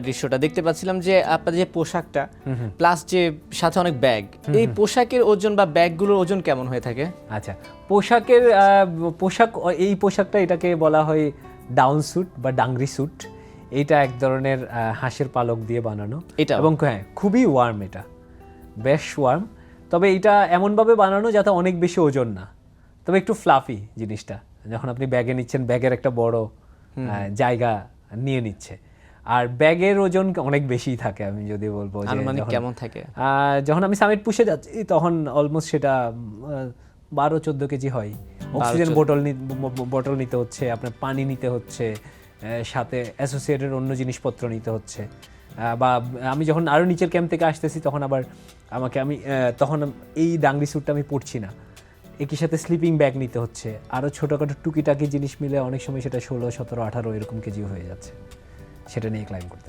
দৃশ্যটা দেখতে পাচ্ছিলাম যে আপনাদের যে পোশাকটা প্লাস যে সাথে অনেক ব্যাগ, এই পোশাকের ওজন বা ব্যাগগুলোর ওজন কেমন হয়ে থাকে? আচ্ছা, এই পোশাকটা এটাকে বলা হয় ডাউন স্যুট বা ডাংরি স্যুট। এটা এক ধরনের হাঁসের পালক দিয়ে বানানো, এটা এবং হ্যাঁ খুবই ওয়ার্ম, এটা বেশ ওয়ার্ম। তবে এটা এমনভাবে বানানো যাতে অনেক বেশি ওজন না, তবে একটু ফ্লাফি জিনিসটা। যখন আপনি ব্যাগে নিচ্ছেন, ব্যাগের একটা বড় জায়গা নিয়ে নিচ্ছে, আর ব্যাগের ওজন অনেক বেশি থাকে। আমি যদি বলবো যে আনুমানিক কেমন থাকে? যখন আমি সামিট পুষে যাচ্ছি তখন অলমোস্ট সেটা 12-14 কেজি হয়। অক্সিজেন বোতল নিতে হচ্ছে, আপনার পানি নিতে হচ্ছে, সাথে অ্যাসোসিয়েটেড অন্য জিনিসপত্র নিতে হচ্ছে। বা আমি যখন আরও নিচের ক্যাম্প থেকে আসতেছি তখন আবার তখন এই ডাংরি স্যুটটা আমি পরছি না, একই সাথে স্লিপিং ব্যাগ নিতে হচ্ছে, আরও ছোটোখাটো টুকিটাকি জিনিস মিলে অনেক সময় সেটা 16, 17, 18 এরকম কেজি হয়ে যাচ্ছে, সেটা নিয়ে ক্লাইম্ব করতে।